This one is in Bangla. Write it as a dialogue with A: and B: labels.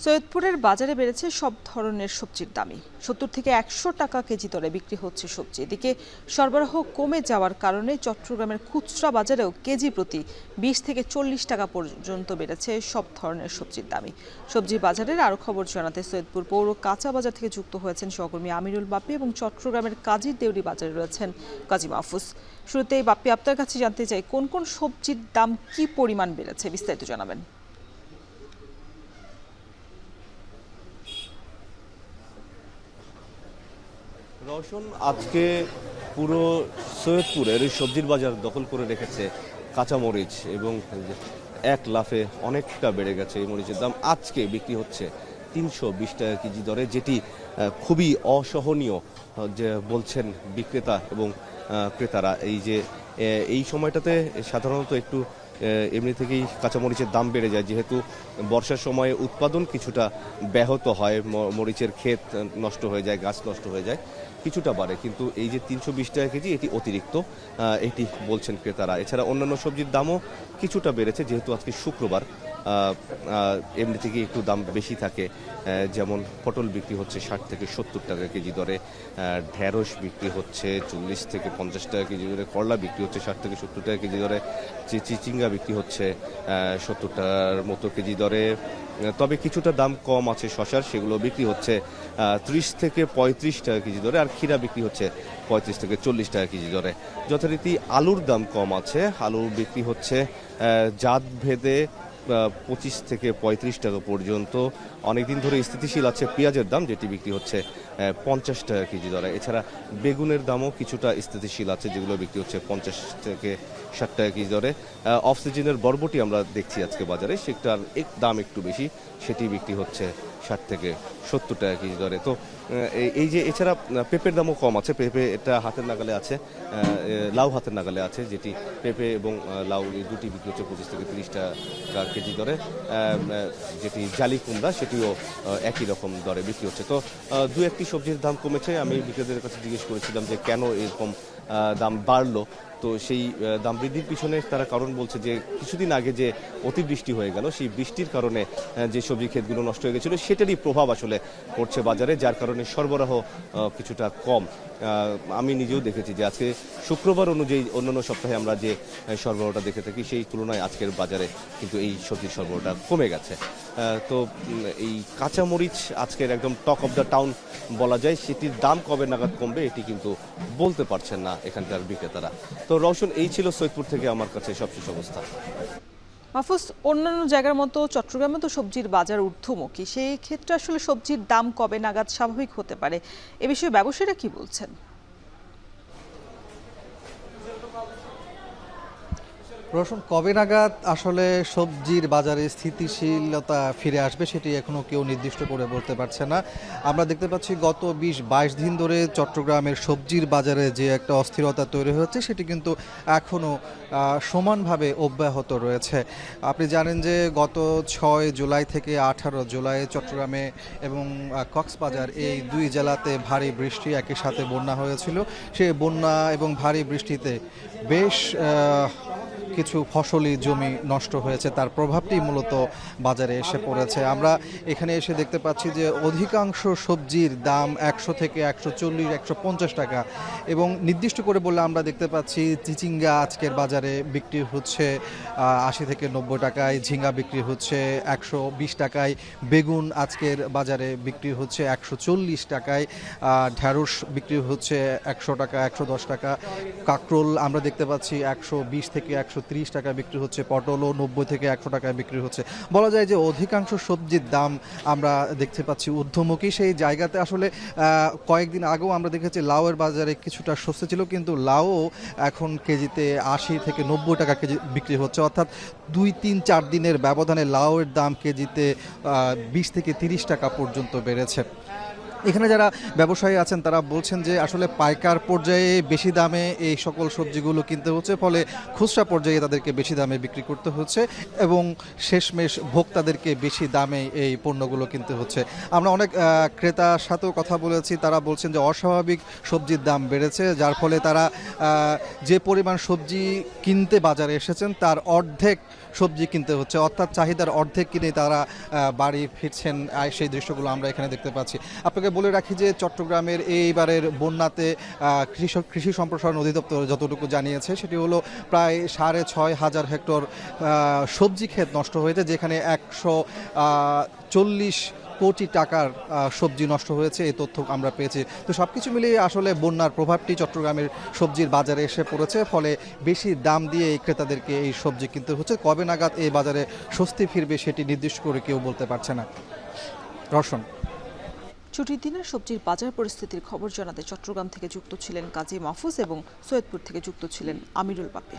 A: সৈয়দপুরের বাজারে বেড়েছে সব ধরনের সবজির দামই। 70 থেকে 100 টাকা কেজি দরে বিক্রি হচ্ছে সবজি। এদিকে সরবরাহ কমে যাওয়ার কারণে চট্টগ্রামের খুচরা বাজারেও কেজি প্রতি 20 থেকে 40 টাকা পর্যন্ত বেড়েছে সব ধরনের সবজির দামই। সবজি বাজারের আরো খবর জানাতে সৈয়দপুর পৌর কাঁচা বাজার থেকে যুক্ত হয়েছেন সহকর্মী আমিরুল বাপ্পি এবং চট্টগ্রামের কাজীর দেউরি বাজারে রয়েছেন কাজী মাহফুজ। শুরুতেই বাপ্পি, আপনার কাছে জানতে চাই কোন কোন সবজির দাম কি পরিমাণ বেড়েছে, বিস্তারিত জানাবেন।
B: রওশন, আজকে পুরো সৈয়দপুরের সবজির বাজার দখল করে রেখেছে কাঁচামরিচ এবং এক লাফে অনেকটা বেড়ে গেছে এই মরিচের দাম। আজকে বিক্রি হচ্ছে 320 টাকা কেজি দরে, যেটি খুবই অসহনীয় যে বলছেন বিক্রেতা এবং ক্রেতারা। এই সময়টাতে সাধারণত একটু এমনি থেকেই কাঁচামরিচের দাম বেড়ে যায়, যেহেতু বর্ষার সময়ে উৎপাদন কিছুটা ব্যাহত হয়, মরিচের ক্ষেত নষ্ট হয়ে যায়, গাছ নষ্ট হয়ে যায়, কিছুটা বাড়ে। কিন্তু এই যে 320 টাকা কেজি, এটি অতিরিক্ত, এটি বলছেন ক্রেতারা। এছাড়া অন্যান্য সবজির দামও কিছুটা বেড়েছে, যেহেতু আজকে শুক্রবার, এমনি থেকে একটু দাম বেশি থাকে। যেমন পটল বিক্রি হচ্ছে 60 থেকে 70 টাকা কেজি দরে, ঢেঁড়স বিক্রি হচ্ছে 40 থেকে 50 টাকা কেজি দরে, করলা বিক্রি হচ্ছে 60 থেকে 70 টাকা কেজি দরে, চিচিঙ্গা বিক্রি হচ্ছে 70 টাকার মতো কেজি দরে। তবে কিছুটা দাম কম আছে শসার, সেগুলো বিক্রি হচ্ছে 30 থেকে 35 টাকা কেজি দরে, আর ক্ষীরা বিক্রি হচ্ছে 35 থেকে 40 টাকা কেজি দরে। যথারীতি আলুর দাম কম আছে, আলু বিক্রি হচ্ছে জাত ভেদে 25 থেকে 35 টাকা পর্যন্ত। অনেকদিন ধরে স্থিতিশীল আছে পেঁয়াজের দাম, যেটি বিক্রি হচ্ছে 50 টাকা কেজি দরে। এছাড়া বেগুনের দামও কিছুটা স্থিতিশীল আছে, যেগুলো বিক্রি হচ্ছে 50 থেকে 60 টাকা কেজি দরে। অফ সিজনের বরবটি আমরা দেখছি আজকে বাজারে, সেটার দাম একটু বেশি, সেটি বিক্রি হচ্ছে 60 থেকে 70 টাকা কেজি দরে। তো এই যে এছাড়া পেঁপের দামও কম আছে, পেঁপে এটা হাতের নাগালে আছে, লাউ হাতের নাগালে আছে, যেটি পেঁপে এবং লাউ এই দুটি বিক্রি হচ্ছে 25 থেকে 30 টাকা কেজি দরে। যেটি জালি কুমড়া, সেটিও একই রকম দরে বিক্রি হচ্ছে। তো দু একটি সবজির দাম কমেছে। আমি বিক্রেতাদের কাছে জিজ্ঞেস করেছিলাম যে কেন এরকম দাম বাড়লো। তো সেই দাম বৃদ্ধির পিছনে তারা কারণ বলছে যে কিছুদিন আগে যে অতিবৃষ্টি হয়ে গেল, সেই বৃষ্টির কারণে যে সবজি ক্ষেতগুলো নষ্ট হয়ে গেছিলো, সেটারই প্রভাব আসলে পড়ছে বাজারে, যার কারণে সরবরাহ কিছুটা কম। আমি নিজেও দেখেছি যে আজকে শুক্রবার অনুযায়ী অন্যান্য সপ্তাহে আমরা যে সরবরাহটা দেখে থাকি, সেই তুলনায় আজকের বাজারে কিন্তু এই সবজির সরবরাহটা কমে গেছে। তো এই কাঁচামরিচ আজকের একদম টক অফ দ্য টাউন বলা যায়। সেটির দাম কবে নাগাদ কমবে এটি কিন্তু বলতে পারছেন না এখানকার বিক্রেতারা। তো রওশন, এই ছিল সৈয়দপুর থেকে আমার কাছে সবশেষ অবস্থা।
A: মাহফুজ, অন্যান্য জায়গার মতো চট্টগ্রামে তো সবজির বাজার ঊর্ধ্বমুখী, সেই ক্ষেত্রে আসলে সবজির দাম কবে নাগাদ স্বাভাবিক হতে পারে, এ বিষয়ে ব্যবসায়ীরা কি বলছেন?
C: রসুন, কবে নাগাদ আসলে সবজির বাজারে স্থিতিশীলতা ফিরে আসবে সেটি এখনও কেউ নির্দিষ্ট করে বলতে পারছে না। আমরা দেখতে পাচ্ছি গত 20-22 দিন ধরে চট্টগ্রামের সবজির বাজারে যে একটা অস্থিরতা তৈরি হচ্ছে, সেটি কিন্তু এখনও সমানভাবে অব্যাহত রয়েছে। আপনি জানেন যে গত 6 জুলাই থেকে 18 জুলাই চট্টগ্রামে এবং কক্সবাজার, এই দুই জেলাতে ভারী বৃষ্টি, একই সাথে বন্যা হয়েছিল। সেই বন্যা এবং ভারী বৃষ্টিতে বেশ কিছু ফসলি জমি নষ্ট হয়েছে, তার প্রভাবটি মূলত বাজারে এসে পড়েছে। আমরা এখানে এসে দেখতে পাচ্ছি যে অধিকাংশ সবজির দাম 100 থেকে 140, 150 টাকা, এবং নির্দিষ্ট করে বললে আমরা দেখতে পাচ্ছি চিচিঙ্গা আজকের বাজারে বিক্রি হচ্ছে 80 থেকে 90 টাকায়, ঝিঙ্গা বিক্রি হচ্ছে 120 টাকায়, বেগুন আজকের বাজারে বিক্রি হচ্ছে 140 টাকায়, ঢ্যাঁড়স বিক্রি হচ্ছে 100 টাকা, 110 টাকা, কাঁকরোল আমরা দেখতে পাচ্ছি 120 থেকে 130 টাকা বিক্রি হচ্ছে, পটলও 90 থেকে 100 টাকায় বিক্রি হচ্ছে। বলা যায় যে অধিকাংশ সবজির দাম আমরা দেখতে পাচ্ছি ঊর্ধ্বমুখী। সেই জায়গাতে আসলে কয়েকদিন আগেও আমরা দেখেছি লাউয়ের বাজারে কিছুটা স্বস্তি ছিল, কিন্তু লাউ এখন কেজিতে 80 থেকে 90 টাকা কেজি বিক্রি হচ্ছে, অর্থাৎ 2-3-4 দিনের ব্যবধানে লাউয়ের দাম কেজিতে 20 থেকে 30 টাকা পর্যন্ত বেড়েছে। এখানে যারা ব্যবসায়ী আছেন তারা বলছেন যে আসলে পাইকার পর্যায়ে বেশি দামে এই সকল সবজিগুলো কিনতে হচ্ছে, ফলে খুচরা পর্যায়ে তাদেরকে বেশি দামে বিক্রি করতে হচ্ছে এবং শেষমেশ ভোক্তাদেরকে বেশি দামে এই পণ্যগুলো কিনতে হচ্ছে। আমরা অনেক ক্রেতার সাথেও কথা বলেছি, তারা বলছেন যে অস্বাভাবিক সবজির দাম বেড়েছে, যার ফলে তারা যে পরিমাণ সবজি কিনতে বাজারে এসেছেন তার অর্ধেক সবজি কিনতে হচ্ছে, অর্থাৎ চাহিদার অর্ধেক কিনে তারা বাড়ি ফিরছেন। সেই দৃশ্যগুলো আমরা এখানে দেখতে পাচ্ছি। আপনাকে বলে রাখি যে চট্টগ্রামের এইবারের বন্যাতে কৃষি সম্প্রসারণ অধিদপ্তর যতটুকু জানিয়েছে সেটি হলো প্রায় 6,500 হেক্টর সবজি ক্ষেত নষ্ট হয়েছে, যেখানে 140 কোটি টাকার সবজি নষ্ট হয়েছে, এই তথ্য আমরা পেয়েছি। তো সব কিছু মিলিয়ে আসলে বন্যার প্রভাবটি চট্টগ্রামের সবজির বাজারে এসে পড়েছে, ফলে বেশি দাম দিয়ে এই ক্রেতাদেরকে এই সবজি কিনতে হচ্ছে। কবে নাগাদ এই বাজারে স্বস্তি ফিরবে সেটি নির্দিষ্ট করে কেউ বলতে পারছে না। রওশন।
A: ছুটির দিনের সবজির বাজার পরিস্থিতির খবর জানাতে চট্টগ্রাম থেকে যুক্ত ছিলেন কাজী মাহফুজ এবং সৈয়দপুর থেকে যুক্ত ছিলেন আমিরুল বাপি।